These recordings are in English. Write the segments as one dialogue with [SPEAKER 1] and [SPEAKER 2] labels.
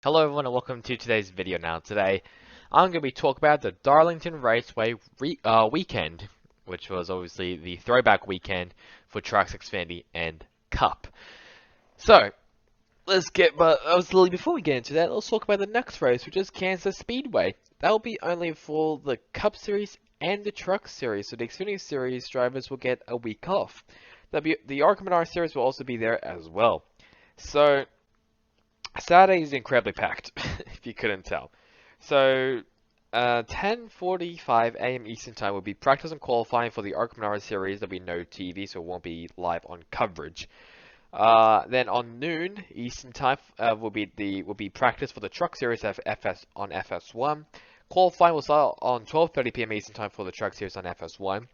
[SPEAKER 1] Hello everyone and welcome to today's video. Today I'm going to be talking about the Darlington Raceway weekend, which was obviously the throwback weekend for Trucks, Xfinity, and Cup. So, before we get into that, let's talk about the next race, which is Kansas Speedway. That will be only for the Cup Series and the Truck Series, so the Xfinity Series drivers will get a week off. The Arkham Series will also be there as well. So, Saturday is incredibly packed, if you couldn't tell. So, 10:45 a.m. Eastern Time will be practice and qualifying for the Arkham Series. There'll be no TV, so it won't be live on coverage. Then on noon Eastern Time will be practice for the Truck Series on FS1. Qualifying will start on 12:30 p.m. Eastern Time for the Truck Series on FS1.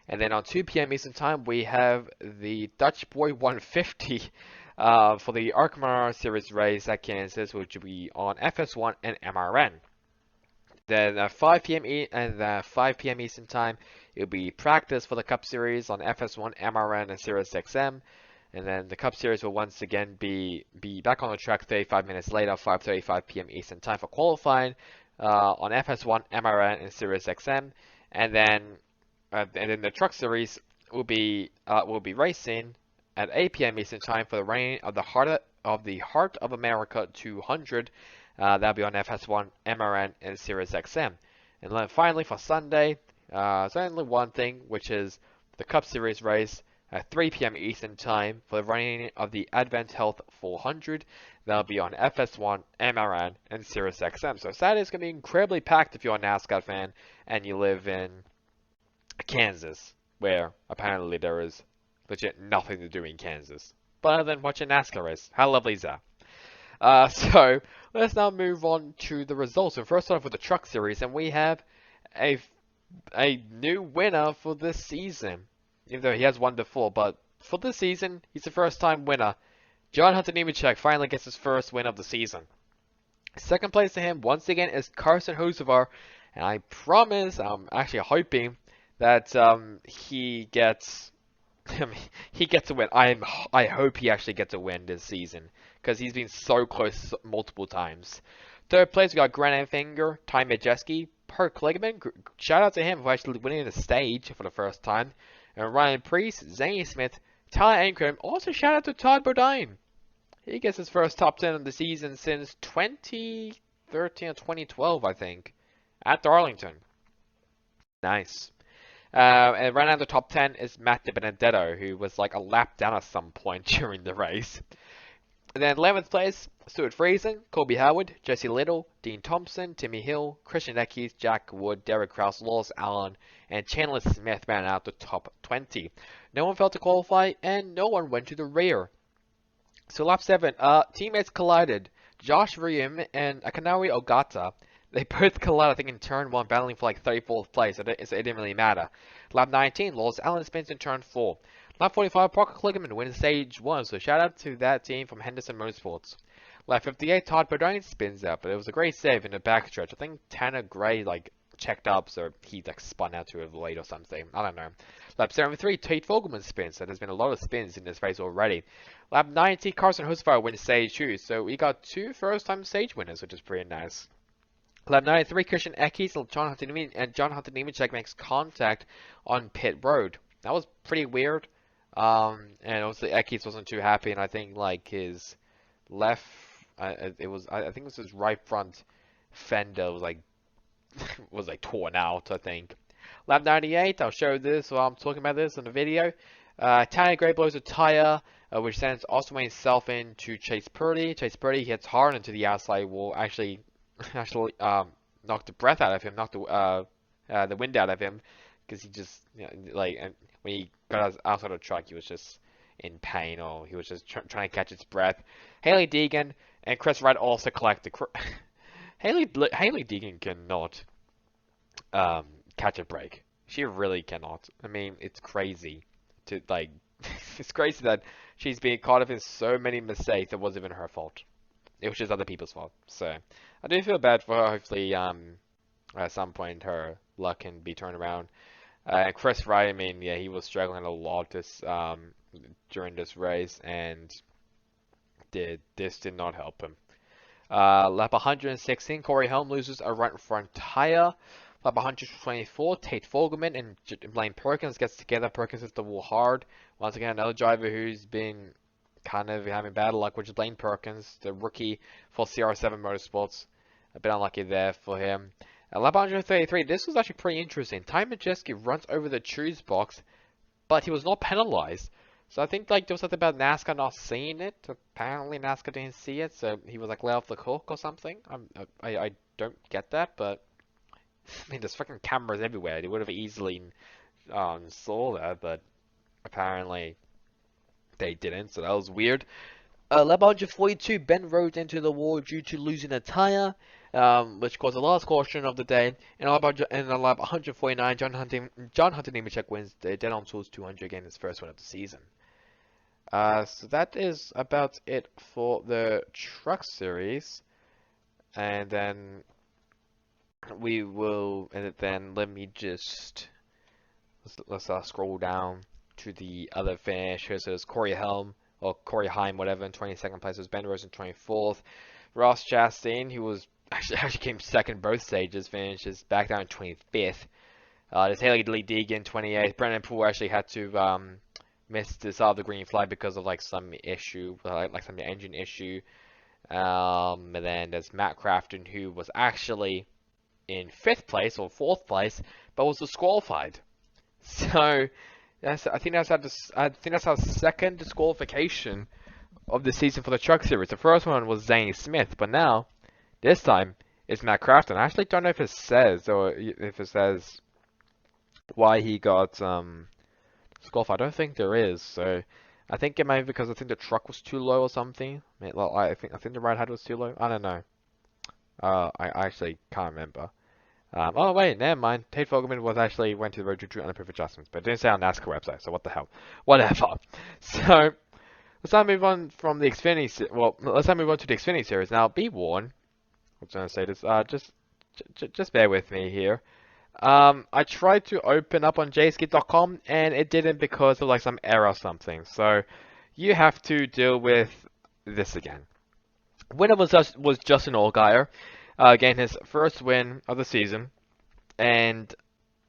[SPEAKER 1] And then on 2 p.m. Eastern Time, we have the Dutch Boy 150 for the Arkham Series race at Kansas, which will be on FS1 and MRN. Then at 5 p.m. Eastern Time, it'll be practice for the Cup Series on FS1, MRN, and Sirius XM. And then the Cup Series will once again be back on the track 35 minutes later, 5:35 p.m. Eastern Time for qualifying on FS1, MRN, and Sirius XM. And then the Truck Series will be racing at 8 p.m. Eastern Time for the reign of the Heart of America 200. That'll be on FS1, MRN, and Sirius XM. And then finally for Sunday, there's only one thing, which is the Cup Series race at 3 p.m. Eastern Time for the reign of the Advent Health 400. That'll be on FS1, MRN, and Sirius XM. So Saturday's going to be incredibly packed if you're a NASCAR fan and you live in Kansas, where apparently there is legit nothing to do in Kansas, but other than watch a NASCAR race. How lovely is that? So let's now move on to the results. And first off with the Truck Series, and we have a new winner for this season. Even though he has won before, but for this season, he's the first-time winner. John Hunter Nemechek finally gets his first win of the season. Second place to him once again is Carson Hocevar, and I promise, I'm actually hoping that he gets a win. I hope he actually gets a win this season because he's been so close multiple times. Third place we got Grant Finger, Ty Majeski, Per Kligerman. Shout out to him for actually winning the stage for the first time. And Ryan Priest, Zane Smith, Tyler Ankrum. Also shout out to Todd Bodine. He gets his first top 10 of the season since 2013 or 2012, I think, at Darlington. Nice. And right now the top 10 is Matt DiBenedetto, who was like a lap down at some point during the race. And then 11th place, Stuart Friesen, Colby Howard, Jesse Little, Dean Thompson, Timmy Hill, Christian Eckes, Jack Wood, Derek Krause, Lawrence Allen, and Chandler Smith ran out the top 20. No one failed to qualify, and no one went to the rear. So lap 7, teammates collided. Josh Riem and Akanari Ogata. They both collided, I think, in turn 1, battling for like 34th place, so it didn't really matter. Lap 19, Lawrence Allen spins in turn 4. Lap 45, Parker Kligerman wins stage 1, so shout out to that team from Henderson Motorsports. Lap 58, Todd Bodine spins out, but it was a great save in the backstretch. I think Tanner Gray checked up, so he spun out to it late or something. I don't know. Lap 73, Tate Fogelman spins, so there's been a lot of spins in this race already. Lap 90, Carson Hocevar wins stage 2, so we got 2 first-time stage winners, which is pretty nice. Lap 93, Christian Eckes and John Hunter Nemechek makes contact on pit road. That was pretty weird. And obviously Eckes wasn't too happy, and I think like his left, I think it was his right front fender was like torn out, I think. Lap 98, I'll show this while I'm talking about this in the video. Tanya Gray blows a tire, which sends Austin Wayne Self into Chase Purdy. Chase Purdy hits hard into the outside wall, actually knocked the breath out of him, knocked the wind out of him, because he just, and when he got outside of the truck, he was just in pain, or he was just trying to catch his breath. Haley Deegan and Chris Wright also collect the Haley Deegan cannot catch a break. She really cannot. I mean, it's crazy to it's crazy that she's being caught up in so many mistakes that wasn't even her fault. It was just other people's fault. So I do feel bad for her. Hopefully, at some point her luck can be turned around. Chris Wright, I mean, yeah, he was struggling a lot during this race, and this did not help him. Lap 116, Corey Helm loses a right front tire. Lap 124, Tate Fogelman and Blaine Perkins gets together. Perkins hits the wall hard. Once again, another driver who's been kind of having bad luck, which is Blaine Perkins, the rookie for CR7 Motorsports. A bit unlucky there for him. At lap 133, this was actually pretty interesting. Ty Majeski runs over the choose box, but he was not penalized. So I think like there was something about NASCAR not seeing it. Apparently NASCAR didn't see it, so he was like let off the hook or something. I don't get that, but I mean there's fucking cameras everywhere. They would have easily saw that, but apparently they didn't. So that was weird. Lap 142, Ben rode into the wall due to losing a tire, which caused the last caution of the day. And on lap 149, John Hunter Nemechek wins the Dead on Tools 200 again, his first one of the season. So that is about it for the Truck Series. And then let me just let's scroll down to the other finishers. So there's Corey Helm. Or Corey Heim, whatever, in 22nd place. Was Ben Rose in 24th. Ross Chastain, who was actually came second both stages, finishes back down in 25th. There's Haley Lee Deegan, 28th. Brennan Poole actually had to miss the start of the green flag because of like some issue, like some engine issue. And then there's Matt Crafton, who was actually in 5th place or 4th place, but was disqualified. So I think that's our second disqualification of the season for the Truck Series. The first one was Zane Smith, but now this time it's Matt Crafton. I actually don't know if it says why he got disqualified. I don't think there is. So I think it might be because I think the truck was too low or something. I think the ride height was too low. I don't know. I actually can't remember. Oh wait, never mind. Tate Fogelman went to the road to unapproved adjustments, but it didn't say on NASCAR website, so what the hell? Whatever. So let's now move on from the Xfinity. Let's now move on to the Xfinity series. Now, be warned. I was gonna say this. Just bear with me here. I tried to open up on jskid.com and it didn't because of like some error or something. So you have to deal with this again. Winner was Justin Allgaier. Gained his first win of the season, and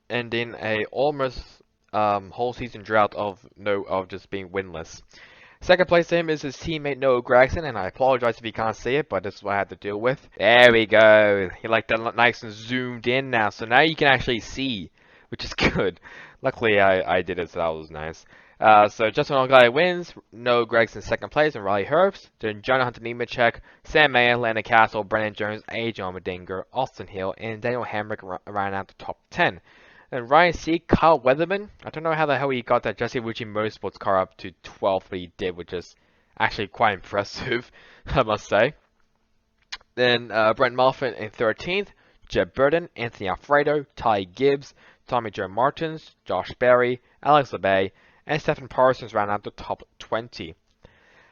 [SPEAKER 1] ending a almost whole season drought of just being winless. Second place to him is his teammate Noah Gragson, and I apologize if you can't see it, but this is what I had to deal with. There we go. He like that nice and zoomed in now, so now you can actually see, which is good. Luckily, I did it, so that was nice. So Justin Allgaier wins, Noah Gregson second place, and Riley Herbst. Then John Hunter Nemechek, Sam Mayer, Landon Castle, Brennan Jones, A.J. Allmendinger, Austin Hill, and Daniel Hamrick ran out the top 10. And Ryan C. Kyle Weatherman, I don't know how the hell he got that Jesse Ritchie Motorsports car up to 12th, but he did, which is actually quite impressive, I must say. Then Brent Moffitt in 13th, Jeb Burton, Anthony Alfredo, Ty Gibbs, Tommy Joe Martins, Josh Berry, Alex LeBay, and Stephen Parsons ran out the top 20.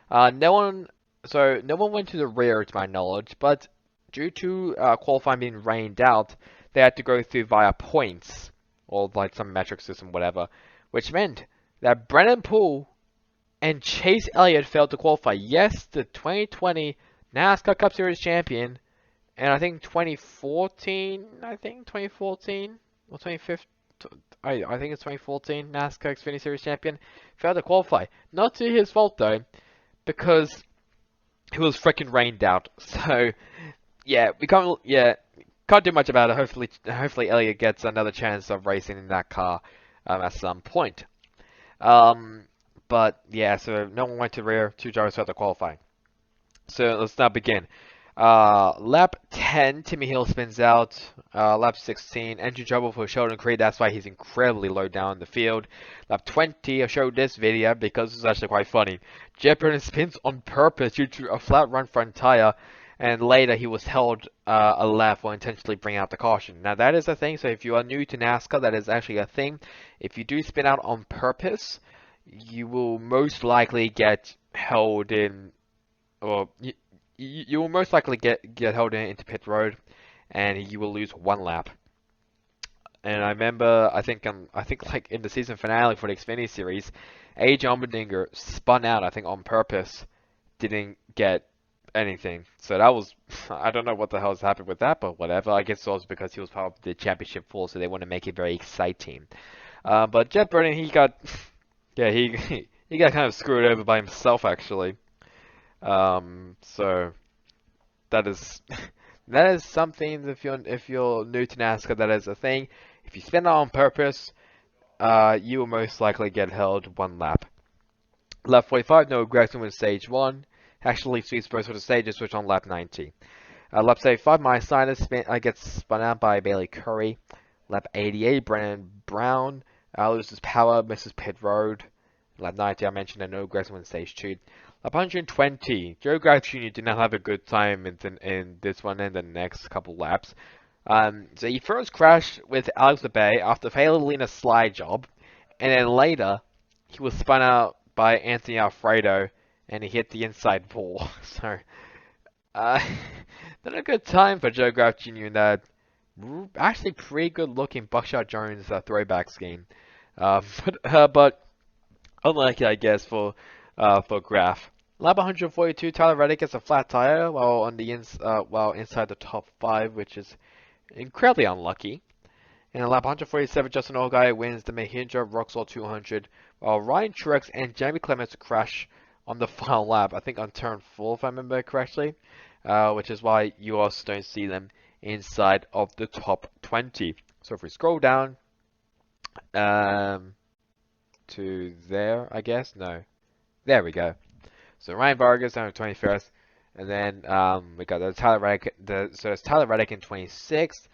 [SPEAKER 1] No one went to the rear, to my knowledge, but due to qualifying being rained out, they had to go through via points, or like some metric system, whatever, which meant that Brennan Poole and Chase Elliott failed to qualify. Yes, the 2020 NASCAR Cup Series champion, and I think 2014 or 2015. I think it's 2014 NASCAR Xfinity Series champion, failed to qualify. Not to his fault though, because he was freaking rained out. So yeah, we can't do much about it. Hopefully Elliott gets another chance of racing in that car at some point. But yeah, so no one went to rear, 2 drivers failed to qualify. So let's now begin. Lap 10, Timmy Hill spins out. Lap 16, engine trouble for Sheldon Creed. That's why he's incredibly low down in the field. Lap 20, I showed this video because it's actually quite funny. Jeff Burton spins on purpose due to a flat run front tire, and later he was held a lap while intentionally bringing out the caution. Now that is a thing, so if you are new to NASCAR, that is actually a thing. If you do spin out on purpose, you will most likely get held in, or you will most likely get held into pit road, and you will lose 1 lap. And I remember, I think like in the season finale for the Xfinity series, A.J. Allmendinger spun out, I think on purpose, didn't get anything. So that was, I don't know what the hell's happened with that, but whatever. I guess it was because he was part of the championship full, so they want to make it very exciting. But Jeff Burton, he got, yeah, he got kind of screwed over by himself actually. So that is that is something. If you're new to NASCAR, that is a thing. If you spin that on purpose, you will most likely get held one lap. Lap 45, Noah Gragson wins stage 1. Actually, Sweet Spurs for the stage is switched on lap 90. Lap 75, Maya Sinus gets spun out by Bailey Curry. Lap 88, Brennan Brown loses power, misses pit road. Lap 90, I mentioned that Noah Gragson wins stage 2. Lap 120, Joe Graf Jr. did not have a good time in this one and the next couple laps. So he first crashed with Alex Bay after failing a slide job, and then later he was spun out by Anthony Alfredo, and he hit the inside wall. So, not a good time for Joe Graf Jr. in that actually pretty good looking Buckshot Jones throwback scheme. But unlucky, I guess, for Graf. Lap 142, Tyler Reddick gets a flat tire while inside the top 5, which is incredibly unlucky. And lap 147, Justin Allgaier wins the Mahindra Vauxhall 200, while Ryan Truex and Jeremy Clements crash on the final lap, I think on turn 4 if I remember correctly, which is why you also don't see them inside of the top 20. So if we scroll down to there, I guess, no, there we go. So Ryan Vargas down to 21st, and then we got Tyler Reddick. So it's Tyler Reddick in 26th,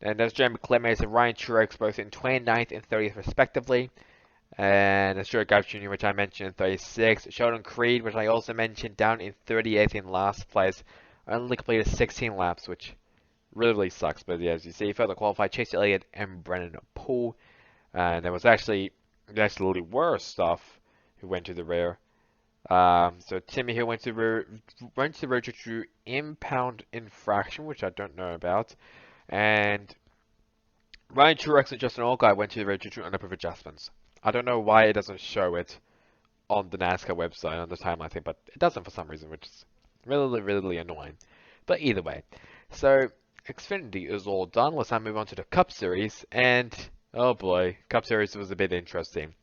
[SPEAKER 1] and there's Jeremy Clements and Ryan Truex both in 29th and 30th respectively. And there's Stuart Garbs Jr., which I mentioned in 36th. Sheldon Creed, which I also mentioned, down in 38th in last place. Only completed 16 laps, which really sucks. But yeah, as you see, further qualified Chase Elliott and Brennan Poole. And there was actually worse stuff who went to the rear. So Timmy Hill went to the road to impound infraction, which I don't know about, and Ryan Truex and Justin Allgaier went to the road to underproof adjustments. I don't know why it doesn't show it on the NASCAR website on the timeline thing, but it doesn't for some reason, which is really annoying. But either way, so Xfinity is all done. Let's now move on to the Cup Series, and oh boy, Cup Series was a bit interesting.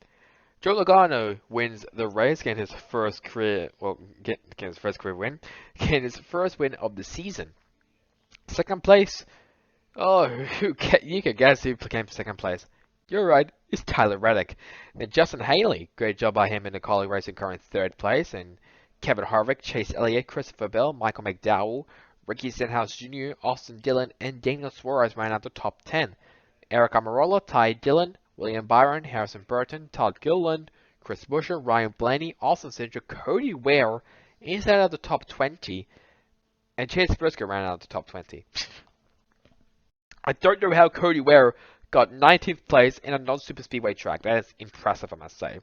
[SPEAKER 1] Joe Logano wins the race, getting his first career win, getting his first win of the season. Second place, oh, you can guess who came for second place. You're right, it's Tyler Reddick. Then Justin Haley, great job by him in the qualifying racing car in third place, and Kevin Harvick, Chase Elliott, Christopher Bell, Michael McDowell, Ricky Stenhouse Jr., Austin Dillon, and Daniel Suarez ran out the top 10. Eric Almirola, Ty Dillon, William Byron, Harrison Burton, Todd Gilliland, Chris Buescher, Ryan Blaney, Austin Cindric, Cody Ware inside of the top 20, and Chase Briscoe ran out of the top 20. I don't know how Cody Ware got 19th place in a non-super speedway track. That is impressive, I must say.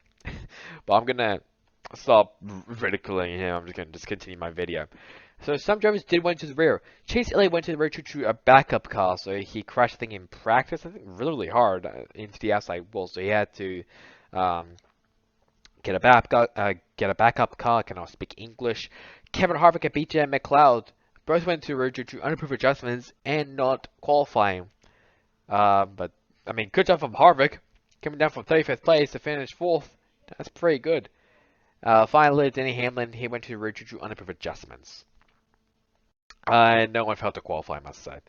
[SPEAKER 1] But I'm gonna stop ridiculing him. I'm just gonna continue my video. So some drivers did went to the rear. Chase Elliott went to the rear to a backup car, so he crashed, I think, in practice. I think really hard into the outside wall, so he had to get a backup car. I cannot speak English. Kevin Harvick and BJ McLeod both went to the rear to underproof adjustments and not qualifying. But I mean, good job from Harvick, coming down from 35th place to finish 4th. That's pretty good. Finally, Denny Hamlin, he went to the rear to underproof adjustments. No one failed to qualify, I must say.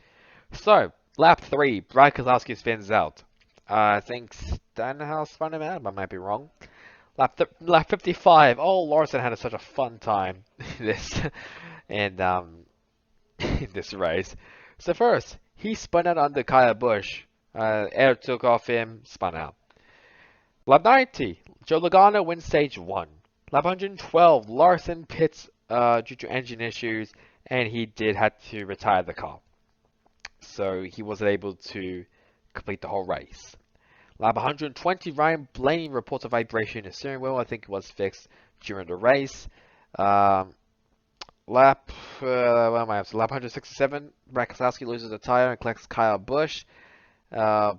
[SPEAKER 1] So, lap 3, Brad Keselowski spins out. I think Stenhouse spun him out, but I might be wrong. Lap 55, oh, Larson had such a fun time in this, and, in this race. So first, he spun out under Kyle Busch. Air took off him, spun out. Lap 90, Joe Logano wins stage 1. Lap 112, Larson pits due to engine issues, and he did have to retire the car. So he wasn't able to complete the whole race. Lap 120, Ryan Blaney reports a vibration in the steering wheel. I think it was fixed during the race. Lap 167, Brad Keselowski loses a tire and collects Kyle Busch. Yeah,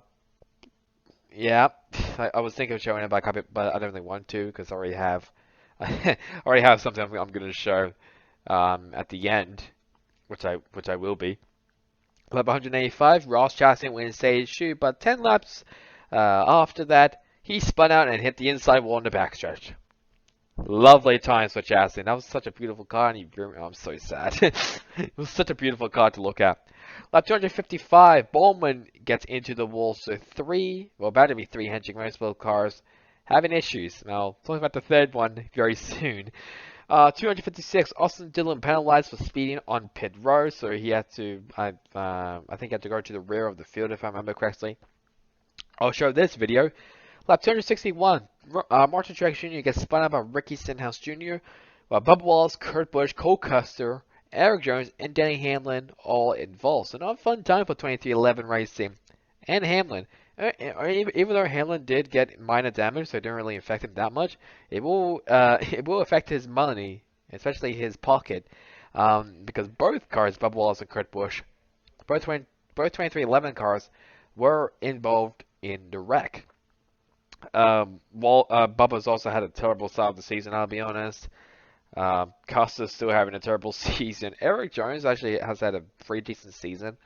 [SPEAKER 1] I was thinking of showing it back up, but I don't really want to because I already have something I'm going to show. at the end, which I will be. Lap 185, Ross Chastain wins stage 2, but 10 laps after that, he spun out and hit the inside wall in the backstretch. Lovely times for Chastain. That was such a beautiful car, and I'm so sad. It was such a beautiful car to look at. Lap 255, Bowman gets into the wall, so about to be three Henching Motorsport cars having issues. Now, talking about the third one very soon. 256, Austin Dillon penalized for speeding on pit road, so he had to, I think he had to go to the rear of the field if I remember correctly. I'll show this video. Lap 261, Martin Truex Jr. gets spun out by Ricky Stenhouse Jr., while Bubba Wallace, Kurt Busch, Cole Custer, Eric Jones, and Denny Hamlin all involved. So not a fun time for 2311 Racing and Hamlin. Even though Hamlin did get minor damage, so it didn't really affect him that much, it will affect his money, especially his pocket, because both cars, Bubba Wallace and Kurt Busch, both 2311 cars, were involved in the wreck. Bubba's also had a terrible start of the season, I'll be honest. Custer's still having a terrible season. Eric Jones actually has had a pretty decent season.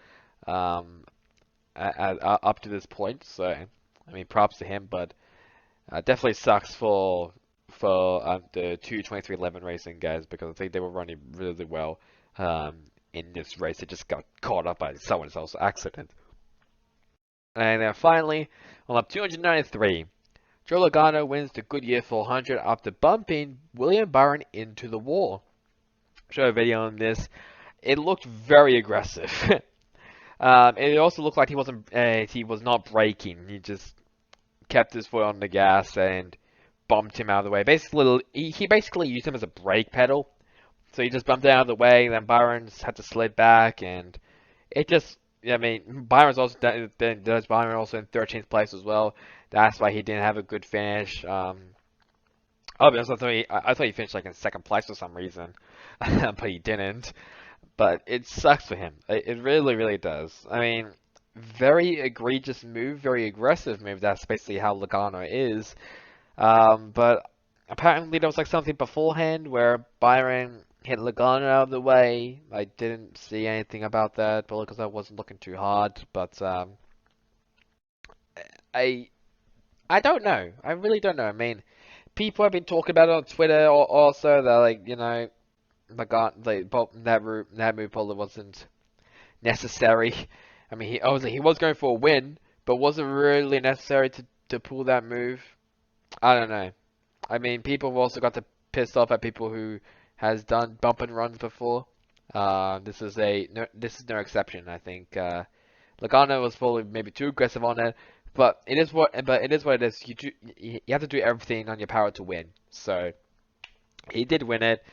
[SPEAKER 1] Up to this point, so I mean, props to him, but definitely sucks for the 2311 Racing guys, because I think they were running really well in this race. It just got caught up by someone else's accident. And then finally, on lap 293, Joe Logano wins the Goodyear 400 after bumping William Byron into the wall. Show a video on this. It looked very aggressive. It also looked like he was not braking. He just kept his foot on the gas and bumped him out of the way. Basically, he basically used him as a brake pedal. So he just bumped out of the way, and then Byron had to slid back, and it just, I mean, Byron also in 13th place as well. That's why he didn't have a good finish. I'll be honest, I thought he finished like in second place for some reason, but he didn't. But it sucks for him. It really, really does. I mean, very egregious move, very aggressive move. That's basically how Logano is. But apparently there was like something beforehand where Byron hit Logano out of the way. I didn't see anything about that, probably because I wasn't looking too hard. But I don't know. I really don't know. I mean, people have been talking about it on Twitter also. They're like, you know, that move probably wasn't necessary. I mean, he was going for a win, but was it really necessary to pull that move? I don't know. I mean, people have also got pissed off at people who has done bump and runs before. This is no exception. I think Logano was probably maybe too aggressive on it, but it is what it is. You have to do everything on your power to win. So he did win it.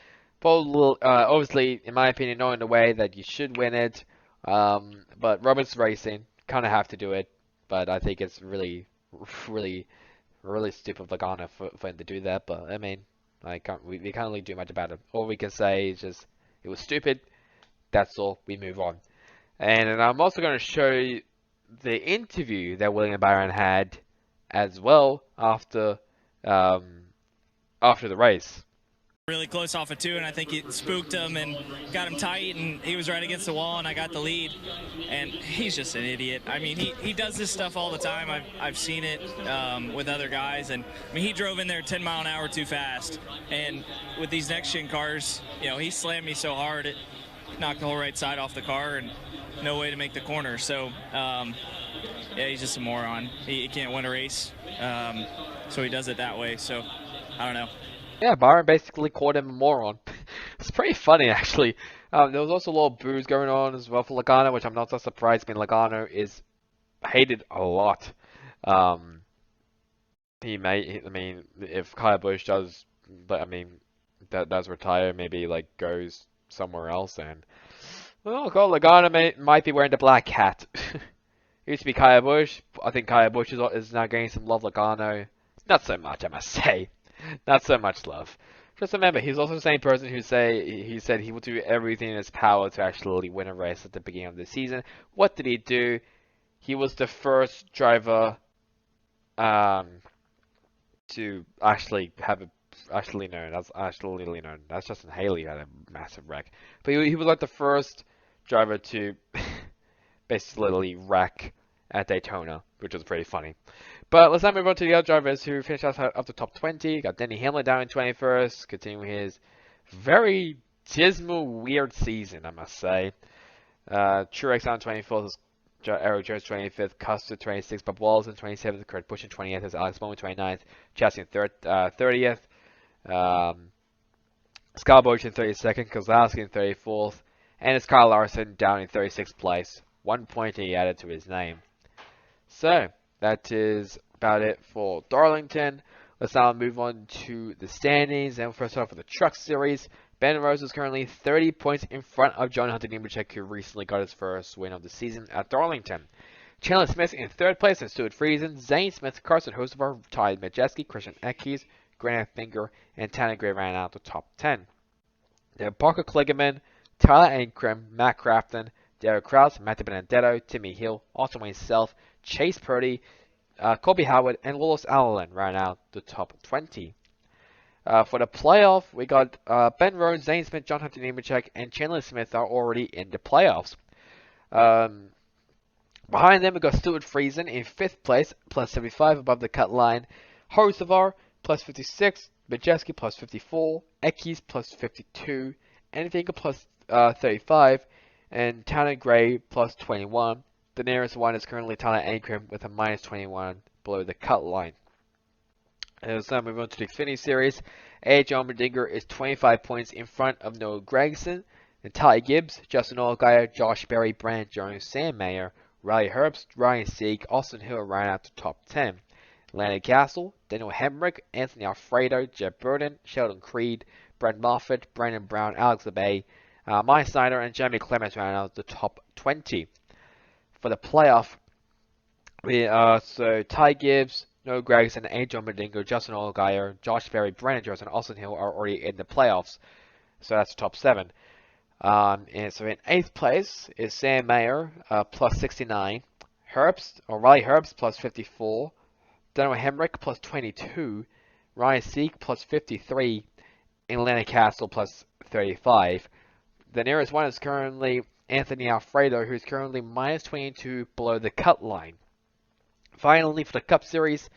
[SPEAKER 1] Obviously, in my opinion, not in the way that you should win it. But Roberts Racing kind of have to do it. But I think it's really, really, really stupid of Logano for him to do that. But I mean, we can't really do much about it. All we can say is just it was stupid. That's all. We move on. And I'm also going to show you the interview that William Byron had as well after the race.
[SPEAKER 2] Really close off of two, and I think it spooked him and got him tight, and he was right against the wall, and I got the lead. And he's just an idiot. I mean, he does this stuff all the time. I've seen it with other guys, and I mean, he drove in there 10 mile an hour too fast. And with these next-gen cars, you know, he slammed me so hard it knocked the whole right side off the car, and no way to make the corner. So, yeah, he's just a moron. He can't win a race, so he does it that way. So, I don't know.
[SPEAKER 1] Yeah, Byron basically called him a moron. It's pretty funny, actually. There was also a lot of boos going on as well for Logano, which I'm not so surprised. I mean, Logano is hated a lot. I mean, if Kyle Busch does, does retire, maybe like goes somewhere else, and well, Logano might be wearing the black hat. It used to be Kyle Busch. I think Kyle Busch is now getting some love. Logano, not so much, I must say. Not so much love. Just remember, he's also the same person who said he will do everything in his power to actually win a race at the beginning of the season. What did he do? He was the first driver to actually have a That's Justin Haley who had a massive wreck. But he was like the first driver to basically wreck at Daytona, which was pretty funny. But let's now move on to the other drivers who finished outside of the top 20. Got Denny Hamlin down in 21st, continuing his very dismal, weird season, I must say. Truex down 24th, Eric Jones 25th, Custer 26th, Bob Wallace in 27th, Kurt Busch in 28th, Alex Bowman 29th, Chassis in 30th, Scott Busch in 32nd, Kozlowski in 34th, and it's Kyle Larson down in 36th place. 1 point he added to his name. So, that is about it for Darlington. Let's now move on to the standings. And first off, for the Truck Series, Ben Rose is currently 30 points in front of John Hunter Nemechek, who recently got his first win of the season at Darlington. Chandler Smith in third place and Stuart Friesen. Zane Smith, Carson Hocevar, Ty Majeski, Christian Eckes, Grant Finger, and Tanner Gray ran out the top 10. Then Parker Kligerman, Tyler Ankrum, Matt Crafton, Derek Krause, Matthew Benedetto, Timmy Hill, Austin Wayne Self, Chase Purdy, Colby Howard, and Willis Allen ran out the top 20. For the playoff, we got Ben Rhodes, Zane Smith, John Hunter Nemechek, and Chandler Smith are already in the playoffs. Behind them, we got Stuart Friesen in 5th place, plus 75 above the cut line. Hocevar, plus 56. Majeski, plus 54. Eckes, plus 52. Anything plus 35. And Tanner Gray, plus 21. The nearest one is currently Tyler Ankrum with a minus 21 below the cut line. Let's now move on to the Xfinity Series. A.J. Allmendinger is 25 points in front of Noah Gragson. And Ty Gibbs, Justin Allgaier, Josh Berry, Brandon Jones, Sam Mayer, Riley Herbst, Ryan Sieg, Austin Hill ran out to top 10. Landon Castle, Daniel Hemrick, Anthony Alfredo, Jeb Burden, Sheldon Creed, Brent Moffitt, Brandon Brown, Alex LeBay, Mike Snyder, and Jeremy Clements ran out the top 20. For the playoff, so Ty Gibbs, Noah Gragson, A.J. Allmendinger, Justin Allgaier, Josh Berry, Brandon Jones, and Austin Hill are already in the playoffs. So that's the top 7. And so in 8th place is Sam Mayer, plus 69. Riley Herbst, plus 54. Daniel Hemrick, plus 22. Ryan Sieg, plus 53. And Landon Castle, plus 35. The nearest one is currently Anthony Alfredo, who's currently minus 22 below the cut line. Finally, for the Cup Series,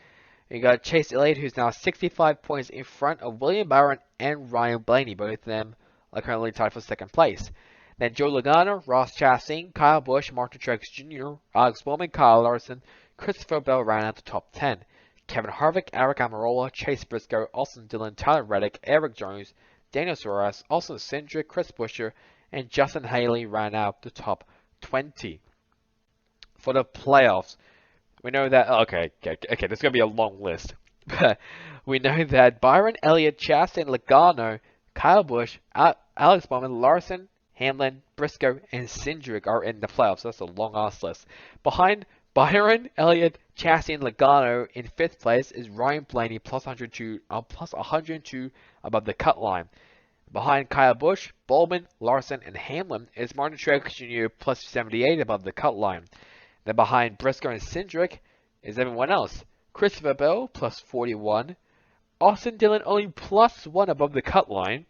[SPEAKER 1] you got Chase Elliott, who's now 65 points in front of William Byron and Ryan Blaney. Both of them are currently tied for 2nd place. Then Joe Logano, Ross Chastain, Kyle Busch, Martin Truex Jr., Alex Bowman, Kyle Larson, Christopher Bell ran out the top 10. Kevin Harvick, Eric Almirola, Chase Briscoe, Austin Dillon, Tyler Reddick, Eric Jones, Daniel Suarez, Austin Cindric, Chris Buescher, and Justin Haley ran out the top 20. For the playoffs, we know that, okay, this is going to be a long list. But we know that Byron, Elliott, Chastain, Logano, Kyle Busch, Alex Bowman, Larson, Hamlin, Briscoe, and Cindric are in the playoffs. That's a long-ass list. Behind Byron, Elliott, Chastain, and Logano in 5th place is Ryan Blaney, plus 102 above the cut line. Behind Kyle Busch, Bowman, Larson, and Hamlin is Martin Truex Jr., plus 78 above the cut line. Then behind Briscoe and Cindric is everyone else. Christopher Bell, plus 41. Austin Dillon only plus 1 above the cut line.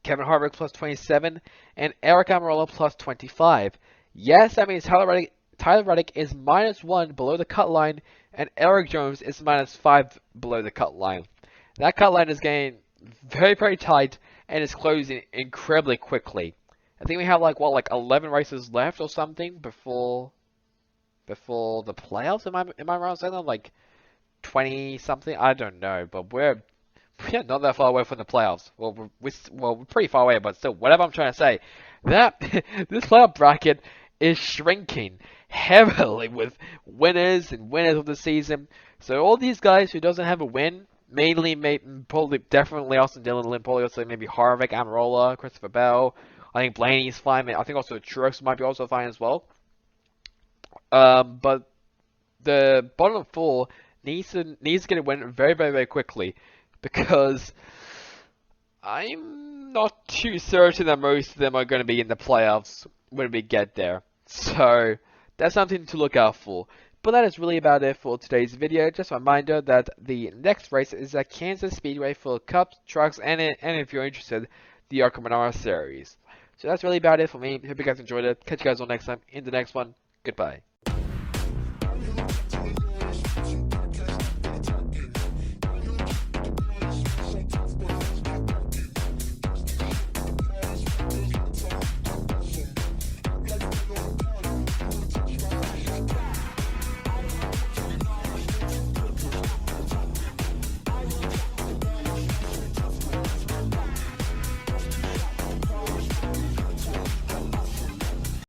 [SPEAKER 1] Kevin Harvick, plus 27. And Eric Almirola, plus 25. Yes, that means Tyler Reddick is minus 1 below the cut line. And Eric Jones is minus 5 below the cut line. That cut line is getting very, very tight and is closing incredibly quickly. I think we have like 11 races left or something before the playoffs. Am I wrong saying that? Like 20 something? I don't know, but we're not that far away from the playoffs. Well, we're pretty far away, but still, whatever I'm trying to say, that this playoff bracket is shrinking heavily with winners of the season. So all these guys who doesn't have a win, mainly, probably, definitely Austin Dillon, Lynn Polly, also maybe Harvick, Almirola, Christopher Bell. I think Blaney's fine. I think also Truex might be also fine as well. But the bottom 4 needs to get a win very, very, very quickly, because I'm not too certain that most of them are going to be in the playoffs when we get there. So that's something to look out for. But that is really about it for today's video. Just a reminder that the next race is at Kansas Speedway for Cups, Trucks, and if you're interested, the ARCA Menara Series. So that's really about it for me. Hope you guys enjoyed it. Catch you guys on next time in the next one. Goodbye.